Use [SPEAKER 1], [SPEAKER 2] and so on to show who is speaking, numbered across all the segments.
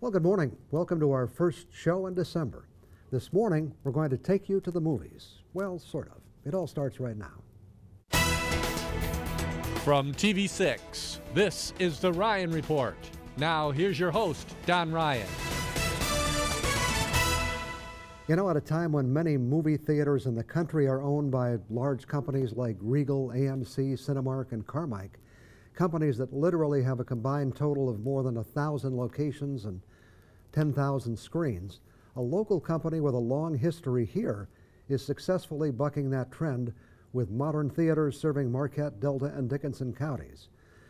[SPEAKER 1] Well, good morning. Welcome to our first show in December. This morning, we're going to take you to the movies. Well, sort of. It all starts right now.
[SPEAKER 2] From TV6, this is The Ryan Report. Now, here's your host, Don Ryan.
[SPEAKER 1] You know, at a time when many movie theaters in the country are owned by large companies like Regal, AMC, Cinemark, and Carmike, companies that literally have a combined total of more than 1,000 locations and 10,000 screens, a local company with a long history here is successfully bucking that trend with modern theaters serving Marquette, Delta, and Dickinson counties.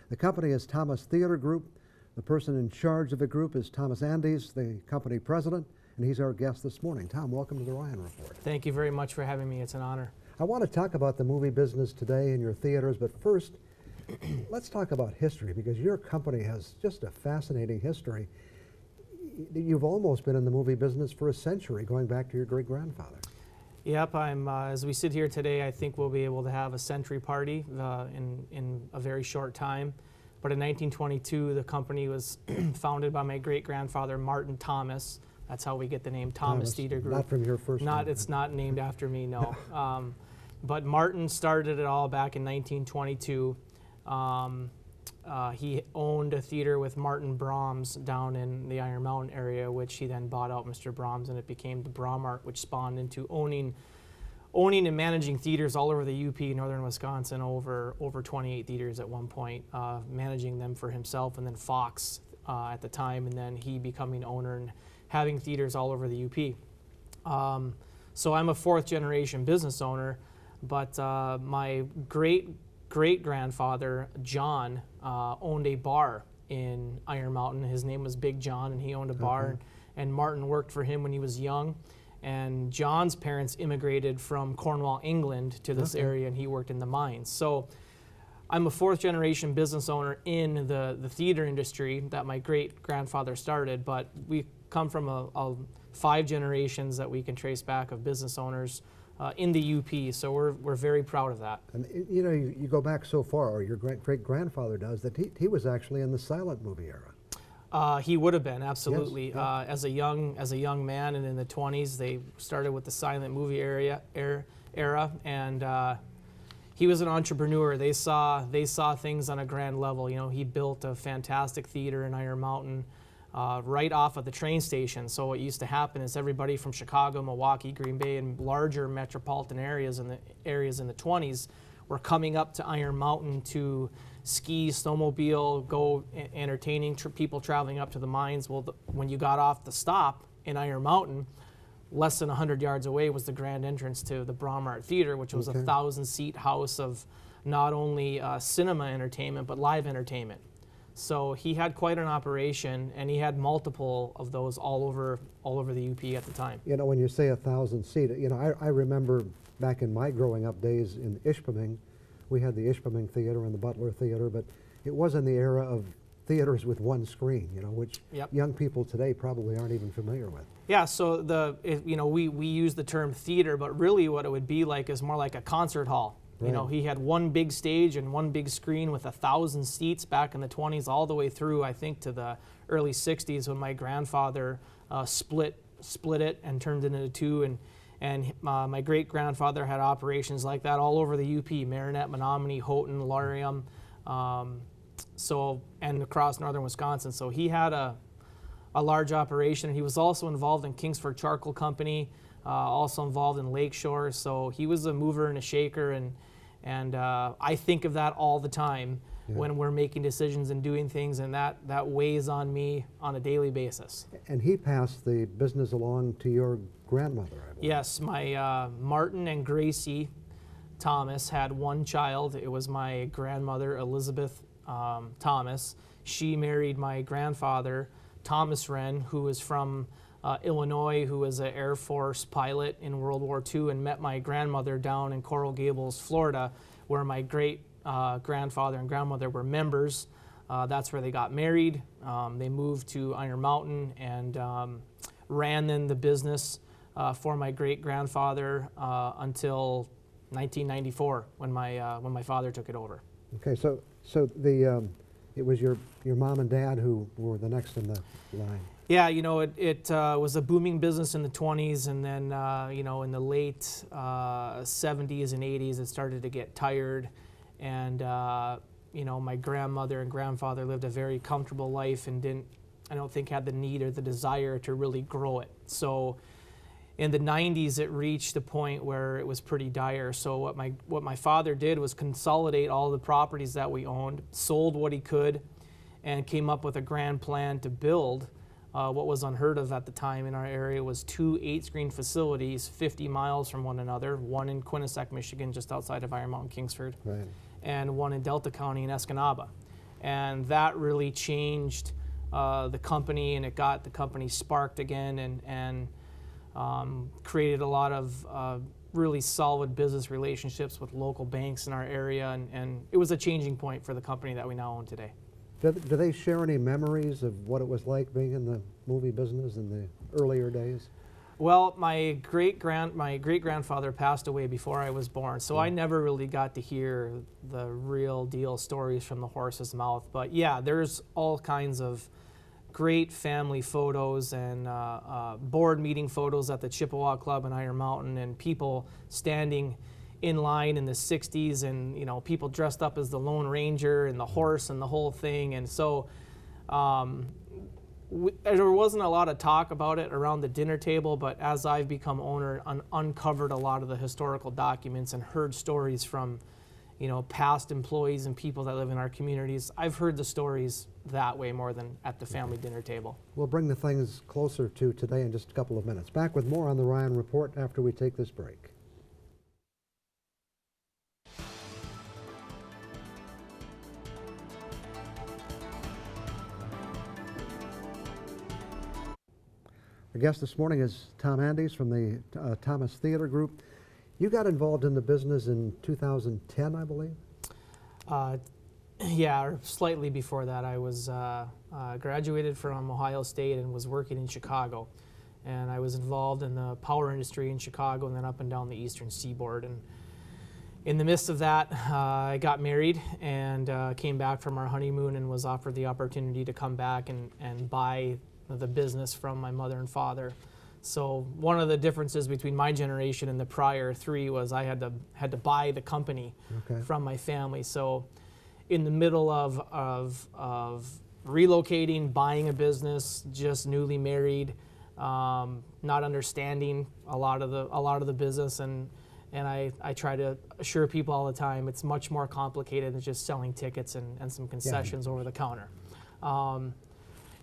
[SPEAKER 1] The company is Thomas Theater Group. The person in charge of the group is Thomas Andes, the company president, and he's our guest this morning. Tom, welcome to the Ryan Report.
[SPEAKER 3] Thank you very much for having me. It's an honor.
[SPEAKER 1] I want to talk about the movie business today in your theaters, but first, let's talk about history, because your company has just a fascinating history. You've almost been in the movie business for a century, going back to your great-grandfather.
[SPEAKER 3] Yep, as we sit here today, I think we'll be able to have a century party in a very short time. But in 1922, the company was founded by my great-grandfather, Martin Thomas. That's how we get the name Thomas Theater Group.
[SPEAKER 1] Not from your first name.
[SPEAKER 3] It's not named after me, no. But Martin started it all back in 1922. He owned a theater with Martin Brahms down in the Iron Mountain area, which he then bought out Mr. Brahms, and it became the Brahmart, which spawned into owning and managing theaters all over the UP, northern Wisconsin, over 28 theaters at one point, managing them for himself, and then Fox at the time, and then he becoming owner and having theaters all over the UP. So I'm a fourth generation business owner, but my great-grandfather, John, owned a bar in Iron Mountain. His name was Big John, and he owned a bar, and Martin worked for him when he was young. And John's parents immigrated from Cornwall, England to this area, and he worked in the mines. So I'm a fourth generation business owner in the theater industry that my great-grandfather started, but we come from 5 generations that we can trace back of business owners in the UP, so we're very proud of that.
[SPEAKER 1] And you know, you go back so far, or your great-grandfather does, that he was actually in the silent movie era.
[SPEAKER 3] He would have been, absolutely.
[SPEAKER 1] Yes, yeah.
[SPEAKER 3] As a young man, and in the 20s, they started with the silent movie era, and he was an entrepreneur. They saw things on a grand level. You know, he built a fantastic theater in Iron Mountain, right off of the train station. So what used to happen is everybody from Chicago, Milwaukee, Green Bay, and larger metropolitan areas in the 20s were coming up to Iron Mountain to ski, snowmobile, go entertaining people traveling up to the mines. Well, when you got off the stop in Iron Mountain, less than 100 yards away was the grand entrance to the Brahmart Theater, which was a 1,000-seat house of not only cinema entertainment, but live entertainment. So he had quite an operation, and he had multiple of those all over the UP at the time.
[SPEAKER 1] You know, when you say 1,000 seat, you know, I remember back in my growing up days in Ishpeming, we had the Ishpeming Theater and the Butler Theater, but it was in the era of theaters with one screen, you know, which young people today probably aren't even familiar with.
[SPEAKER 3] Yeah, so we use the term theater, but really what it would be like is more like a concert hall. You know, he had one big stage and one big screen with 1,000 seats back in the 20s, all the way through, I think, to the early 60s when my grandfather split it and turned it into 2. And my great-grandfather had operations like that all over the UP, Marinette, Menominee, Houghton, Laurium, and across northern Wisconsin. So he had a large operation. He was also involved in Kingsford Charcoal Company, also involved in Lakeshore. So he was a mover and a shaker, and I think of that all the time when we're making decisions and doing things, and that weighs on me on a daily basis.
[SPEAKER 1] And he passed the business along to your grandmother, I believe.
[SPEAKER 3] Yes, my Martin and Gracie Thomas had one child. It was my grandmother, Elizabeth Thomas. She married my grandfather, Thomas Wren, who was from Illinois, who was an Air Force pilot in World War II, and met my grandmother down in Coral Gables, Florida, where my great-grandfather and grandmother were members. That's where they got married. They moved to Iron Mountain and ran then the business for my great-grandfather until 1994 when my father took it over.
[SPEAKER 1] Okay, so the it was your mom and dad who were the next in the line.
[SPEAKER 3] Yeah, you know, it was a booming business in the 20s, and then, you know, in the late 70s and 80s, it started to get tired. And, you know, my grandmother and grandfather lived a very comfortable life and I don't think had the need or the desire to really grow it. So in the 90s, it reached a point where it was pretty dire. So what my father did was consolidate all the properties that we owned, sold what he could, and came up with a grand plan to build what was unheard of at the time in our area was 2 8-screen facilities 50 miles from one another, one in Quinnipiac, Michigan, just outside of Iron Mountain, Kingsford,
[SPEAKER 1] Right.
[SPEAKER 3] and one in Delta County in Escanaba. And that really changed the company, and it got the company sparked again and created a lot of really solid business relationships with local banks in our area, and it was a changing point for the company that we now own today.
[SPEAKER 1] Do they share any memories of what it was like being in the movie business in the earlier days?
[SPEAKER 3] Well, my great grandfather passed away before I was born, so I never really got to hear the real deal stories from the horse's mouth. But yeah, there's all kinds of great family photos and board meeting photos at the Chippewa Club in Iron Mountain, and people standing in line in the 60s, and you know, people dressed up as the Lone Ranger and the horse and the whole thing. And so there wasn't a lot of talk about it around the dinner table, but as I've become owner, uncovered a lot of the historical documents and heard stories from, you know, past employees and people that live in our communities. I've heard the stories that way more than at the family dinner table.
[SPEAKER 1] We'll bring the things closer to today in just a couple of minutes. Back with more on the Ryan Report after we take this break. Our guest this morning is Tom Andes from the Thomas Theater Group. You got involved in the business in 2010, I believe?
[SPEAKER 3] Yeah, or slightly before that. I was graduated from Ohio State and was working in Chicago. And I was involved in the power industry in Chicago and then up and down the eastern seaboard. And in the midst of that, I got married and came back from our honeymoon and was offered the opportunity to come back and buy the business from my mother and father. So one of the differences between my generation and the prior three was I had to buy the company from my family. So in the middle of relocating, buying a business, just newly married, not understanding a lot of the business, and I try to assure people all the time it's much more complicated than just selling tickets and some concessions over the counter.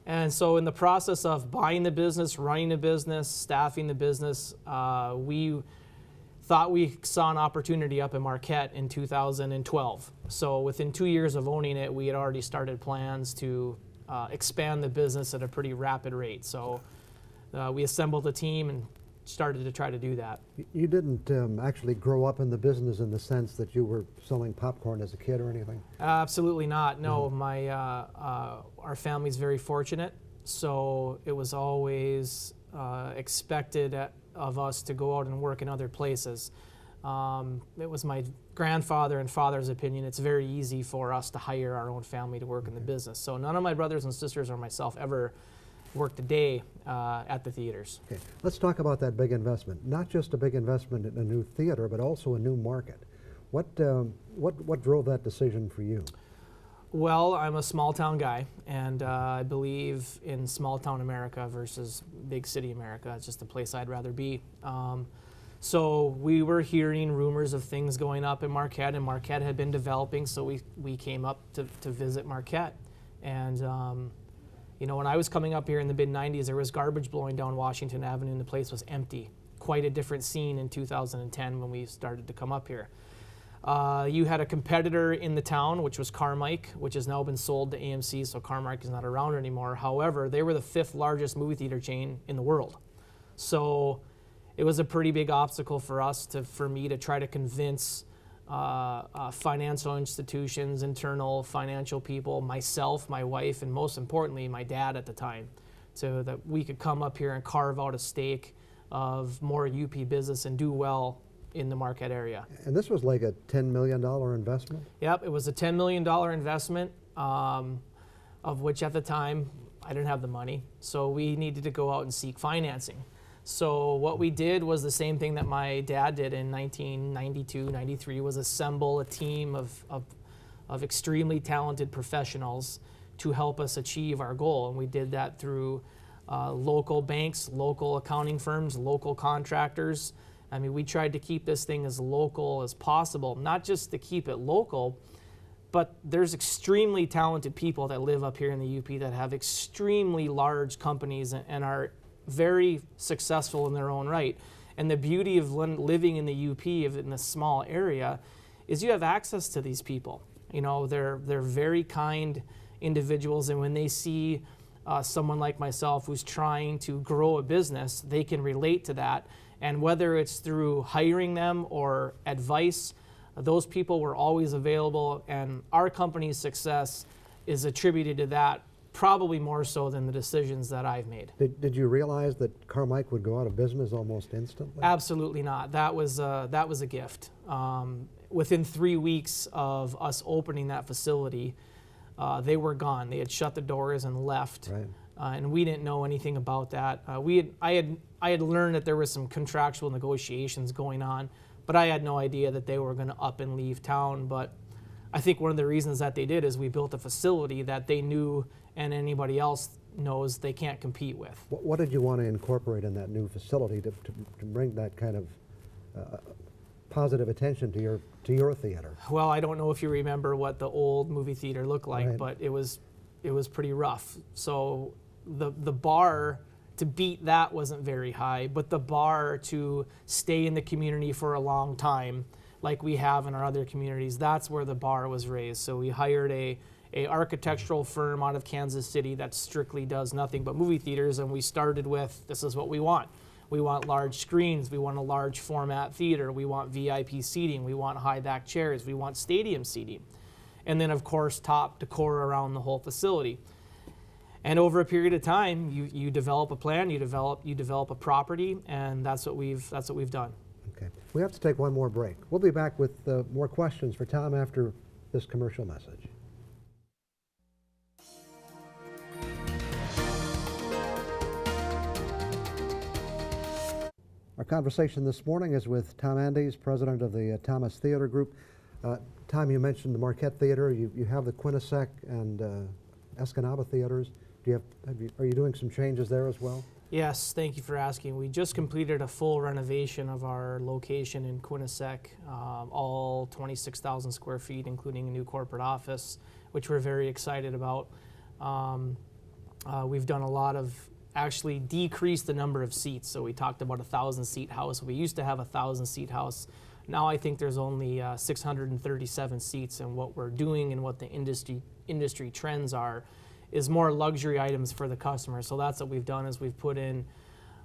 [SPEAKER 3] And so in the process of buying the business, running the business, staffing the business, we thought we saw an opportunity up in Marquette in 2012. So within 2 years of owning it, we had already started plans to expand the business at a pretty rapid rate. So we assembled a team and started to try to do that.
[SPEAKER 1] You didn't actually grow up in the business in the sense that you were selling popcorn as a kid or anything?
[SPEAKER 3] Absolutely not. No, our family's very fortunate, so it was always expected of us to go out and work in other places. It was my grandfather and father's opinion it's very easy for us to hire our own family to work in the business. So none of my brothers and sisters or myself ever worked a day at the theaters.
[SPEAKER 1] Okay, let's talk about that big investment. Not just a big investment in a new theater, but also a new market. What drove that decision for you?
[SPEAKER 3] Well, I'm a small town guy, and I believe in small town America versus big city America. It's just a place I'd rather be. So we were hearing rumors of things going up in Marquette, and Marquette had been developing, so we came up to visit Marquette. And you know, when I was coming up here in the mid-90s, there was garbage blowing down Washington Avenue and the place was empty. Quite a different scene in 2010 when we started to come up here. You had a competitor in the town, which was Carmike, which has now been sold to AMC, so Carmike is not around anymore. However, they were the 5th largest movie theater chain in the world. So it was a pretty big obstacle for me to try to convince financial institutions, internal financial people, myself, my wife, and most importantly, my dad at the time, so that we could come up here and carve out a stake of more UP business and do well in the Marquette area.
[SPEAKER 1] And this was like a $10 million investment?
[SPEAKER 3] Yep, it was a $10 million investment. of which at the time I didn't have the money. So we needed to go out and seek financing. So what we did was the same thing that my dad did in 1992, 93, was assemble a team of extremely talented professionals to help us achieve our goal. And we did that through local banks, local accounting firms, local contractors. I mean, we tried to keep this thing as local as possible, not just to keep it local, but there's extremely talented people that live up here in the UP that have extremely large companies and are very successful in their own right. And the beauty of living in the UP, in this small area, is you have access to these people. You know, they're very kind individuals, and when they see someone like myself who's trying to grow a business, they can relate to that. And whether it's through hiring them or advice, those people were always available, and our company's success is attributed to that, probably more so than the decisions that I've made.
[SPEAKER 1] Did you realize that Carmike would go out of business almost instantly?
[SPEAKER 3] Absolutely not. That was a gift. Within 3 weeks of us opening that facility, they were gone. They had shut the doors and left.
[SPEAKER 1] Right.
[SPEAKER 3] And we didn't know anything about that. I had learned that there was some contractual negotiations going on, but I had no idea that they were going to up and leave town. But I think one of the reasons that they did is we built a facility that they knew and anybody else knows they can't compete with.
[SPEAKER 1] What did you want to incorporate in that new facility to bring that kind of positive attention to your theater?
[SPEAKER 3] Well, I don't know if you remember what the old movie theater looked like,
[SPEAKER 1] Right.
[SPEAKER 3] but it was pretty rough. So the bar to beat that wasn't very high, but the bar to stay in the community for a long time, like we have in our other communities, that's where the bar was raised. So we hired a architectural firm out of Kansas City that strictly does nothing but movie theaters, and we started with, this is what we want. We want large screens, we want a large format theater, we want VIP seating, we want high back chairs, we want stadium seating. And then of course top decor around the whole facility. And over a period of time, you develop a plan, you develop a property, and that's what we've done.
[SPEAKER 1] Okay. We have to take one more break. We'll be back with more questions for Tom after this commercial message. Our conversation this morning is with Tom Andes, president of the Thomas Theater Group. Tom, you mentioned the Marquette Theater. You have the Quinnipiac and Escanaba theaters. Are you doing some changes there as well?
[SPEAKER 3] Yes, thank you for asking. We just completed a full renovation of our location in Quinnipiac, all 26,000 square feet, including a new corporate office, which we're very excited about. We've done a lot of actually decreased the number of seats. So we talked about a 1,000-seat house. We used to have a 1,000-seat house. Now I think there's only 637 seats, and what we're doing and what the industry trends are is more luxury items for the customer. So that's what we've done, is we've put in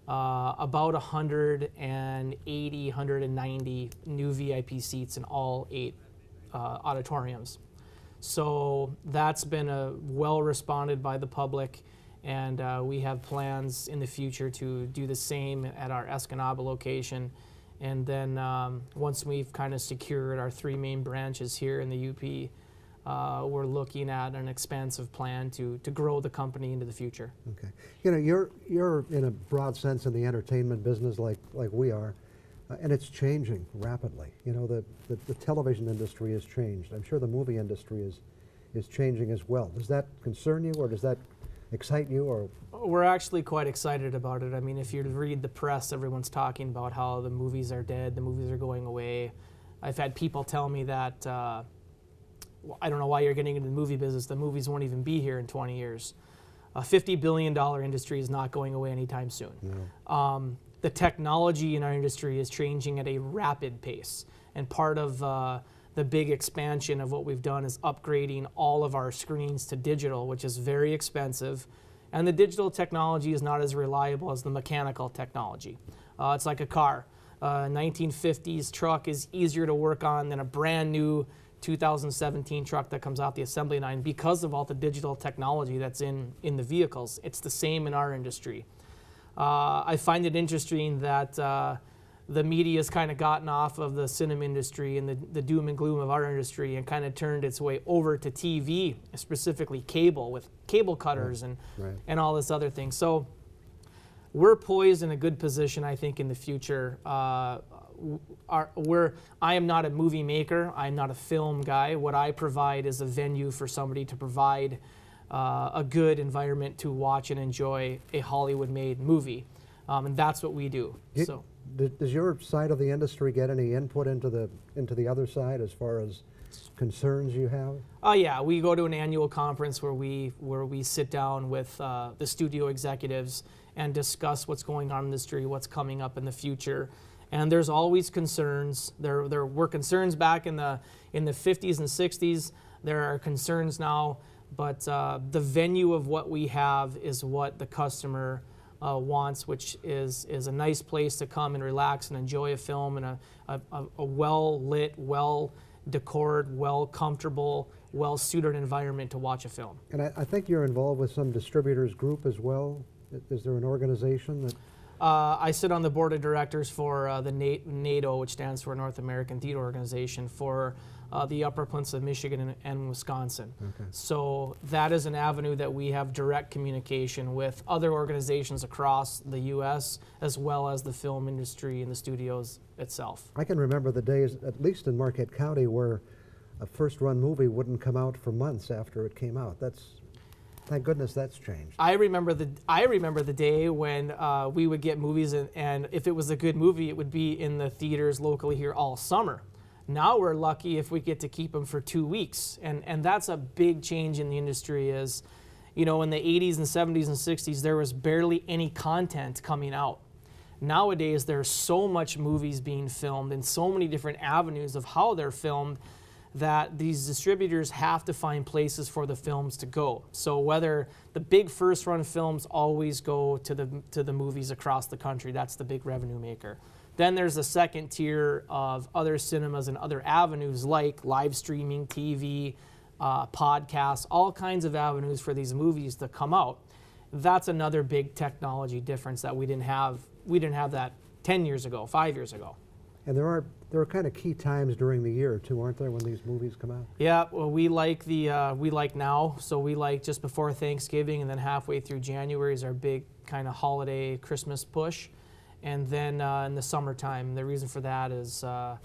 [SPEAKER 3] about 180, 190 new VIP seats in all 8 auditoriums. So that's been well responded by the public, and we have plans in the future to do the same at our Escanaba location. And then once we've kind of secured our 3 main branches here in the UP, we're looking at an expansive plan to grow the company into the future.
[SPEAKER 1] Okay. You know, you're in a broad sense in the entertainment business like we are, and it's changing rapidly. You know, the television industry has changed. I'm sure the movie industry is changing as well. Does that concern you, or does that excite you? Or
[SPEAKER 3] we're actually quite excited about it. I mean, if you read the press, everyone's talking about how the movies are dead, the movies are going away. I've had people tell me that I don't know why you're getting into the movie business. The movies won't even be here in 20 years. A $50 billion industry is not going away anytime soon.
[SPEAKER 1] no.
[SPEAKER 3] The technology in our industry is changing at a rapid pace. And part of the big expansion of what we've done is upgrading all of our screens to digital, which is very expensive. And the digital technology is not as reliable as the mechanical technology. It's like a car. 1950s truck is easier to work on than a brand new 2017 truck that comes out the assembly line because of all the digital technology that's in the vehicles. It's the same in our industry. I find it interesting that the media's kind of gotten off of the cinema industry and the doom and gloom of our industry and kind of turned its way over to TV, specifically cable, with cable cutters and all this other thing. So we're poised in a good position, I think, in the future. I am not a movie maker. I'm not a film guy. What I provide is a venue for somebody to provide a good environment to watch and enjoy a Hollywood-made movie, and that's what we do. So,
[SPEAKER 1] does your side of the industry get any input into the other side as far as concerns you have?
[SPEAKER 3] Oh yeah, we go to an annual conference where we sit down with the studio executives and discuss what's going on in the industry, what's coming up in the future. And there's always concerns. There were concerns back in the 50s and 60s. There are concerns now, but the venue of what we have is what the customer wants, which is a nice place to come and relax and enjoy a film in a well-lit, well-decored, well-comfortable, well-suited environment to watch a film.
[SPEAKER 1] And I think you're involved with some distributors group as well. Is there an organization that...
[SPEAKER 3] I sit on the board of directors for the NATO, which stands for North American Theater Organization, for the Upper Peninsula of Michigan and Wisconsin.
[SPEAKER 1] Okay.
[SPEAKER 3] So that is an avenue that we have direct communication with other organizations across the U.S. as well as the film industry and the studios itself.
[SPEAKER 1] I can remember the days, at least in Marquette County, where a first-run movie wouldn't come out for months after it came out. Thank goodness that's changed.
[SPEAKER 3] I remember the day when we would get movies, and if it was a good movie, it would be in the theaters locally here all summer. Now we're lucky if we get to keep them for 2 weeks, and that's a big change in the industry. Is, you know, in the 80s and 70s and 60s, there was barely any content coming out. Nowadays, there's so much movies being filmed and so many different avenues of how they're filmed that these distributors have to find places for the films to go. So whether the big first-run films always go to the movies across the country, that's the big revenue maker. Then there's a second tier of other cinemas and other avenues like live streaming, TV, podcasts, all kinds of avenues for these movies to come out. That's another big technology difference that we didn't have. We didn't have that 10 years ago, 5 years ago.
[SPEAKER 1] And there are kind of key times during the year too, aren't there, when these movies come out?
[SPEAKER 3] Yeah, well, we like now. So we like just before Thanksgiving, and then halfway through January is our big kind of holiday Christmas push, and then in the summertime. The reason for that is the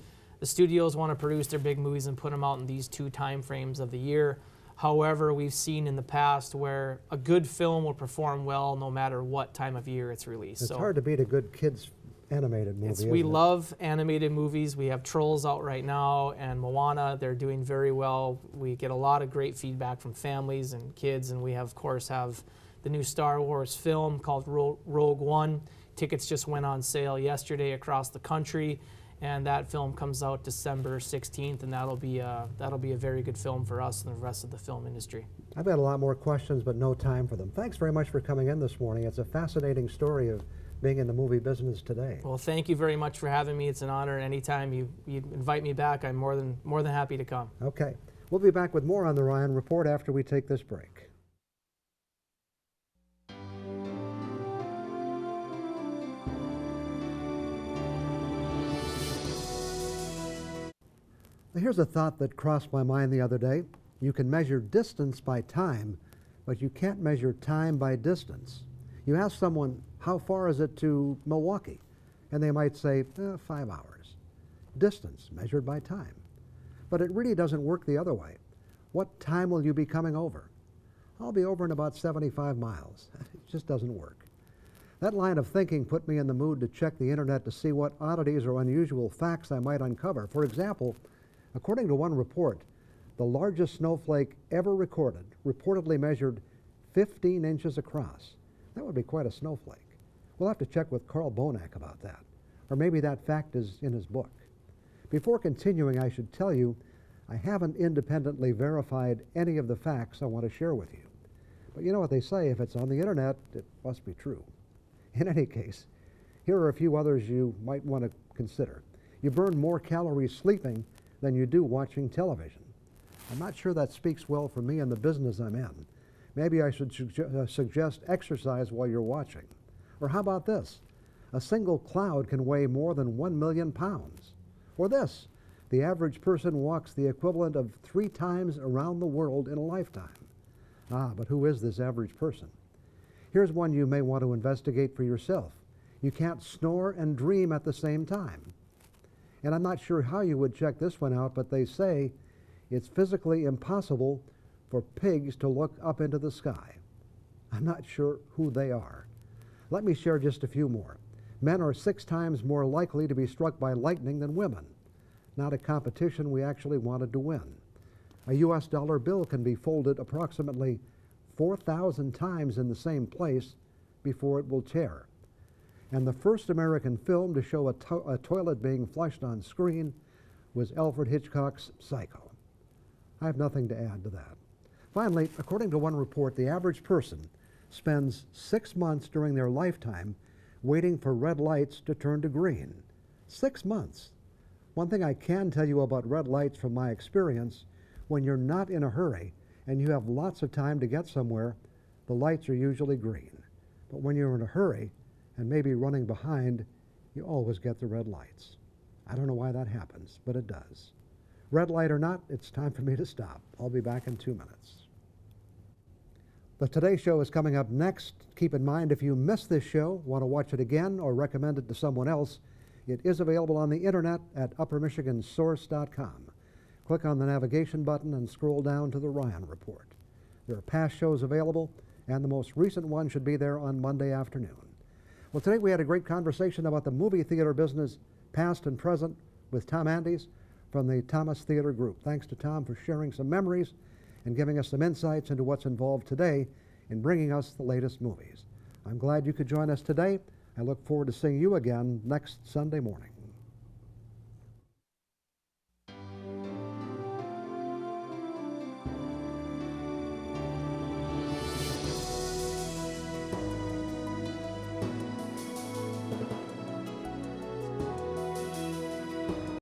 [SPEAKER 3] studios want to produce their big movies and put them out in these two time frames of the year. However, we've seen in the past where a good film will perform well no matter what time of year it's released.
[SPEAKER 1] It's hard to beat a good kids animated movie.
[SPEAKER 3] We love animated movies. We have Trolls out right now and Moana. They're doing very well. We get a lot of great feedback from families and kids, and we have, of course, have the new Star Wars film called Rogue One. Tickets just went on sale yesterday across the country, and that film comes out December 16th, and that'll be a very good film for us and the rest of the film industry.
[SPEAKER 1] I've got a lot more questions, but no time for them. Thanks very much for coming in this morning. It's a fascinating story of being in the movie business today.
[SPEAKER 3] Well, thank you very much for having me. It's an honor. Anytime you invite me back, I'm more than happy to come.
[SPEAKER 1] Okay. We'll be back with more on the Ryan Report after we take this break. Here's a thought that crossed my mind the other day. You can measure distance by time, but you can't measure time by distance. You ask someone, how far is it to Milwaukee? And they might say, 5 hours. Distance measured by time. But it really doesn't work the other way. What time will you be coming over? I'll be over in about 75 miles. It just doesn't work. That line of thinking put me in the mood to check the internet to see what oddities or unusual facts I might uncover. For example, according to one report, the largest snowflake ever recorded reportedly measured 15 inches across. That would be quite a snowflake. We'll have to check with Carl Bonak about that. Or maybe that fact is in his book. Before continuing, I should tell you, I haven't independently verified any of the facts I want to share with you. But you know what they say, if it's on the internet, it must be true. In any case, here are a few others you might want to consider. You burn more calories sleeping than you do watching television. I'm not sure that speaks well for me and the business I'm in. Maybe I should suggest exercise while you're watching. Or how about this? A single cloud can weigh more than 1 million pounds. Or this, the average person walks the equivalent of 3 times around the world in a lifetime. Ah, but who is this average person? Here's one you may want to investigate for yourself. You can't snore and dream at the same time. And I'm not sure how you would check this one out, but they say it's physically impossible for pigs to look up into the sky. I'm not sure who they are. Let me share just a few more. Men are 6 times more likely to be struck by lightning than women. Not a competition we actually wanted to win. A US dollar bill can be folded approximately 4,000 times in the same place before it will tear. And the first American film to show a toilet being flushed on screen was Alfred Hitchcock's Psycho. I have nothing to add to that. Finally, according to one report, the average person spends 6 months during their lifetime waiting for red lights to turn to green. 6 months. One thing I can tell you about red lights from my experience, when you're not in a hurry and you have lots of time to get somewhere, the lights are usually green. But when you're in a hurry and maybe running behind, you always get the red lights. I don't know why that happens, but it does. Red light or not, it's time for me to stop. I'll be back in 2 minutes. The Today Show is coming up next. Keep in mind, if you missed this show, want to watch it again, or recommend it to someone else, it is available on the internet at uppermichigansource.com. Click on the navigation button and scroll down to the Ryan Report. There are past shows available, and the most recent one should be there on Monday afternoon. Well, today we had a great conversation about the movie theater business, past and present, with Tom Andes from the Thomas Theater Group. Thanks to Tom for sharing some memories and giving us some insights into what's involved today in bringing us the latest movies. I'm glad you could join us today. I look forward to seeing you again next Sunday morning.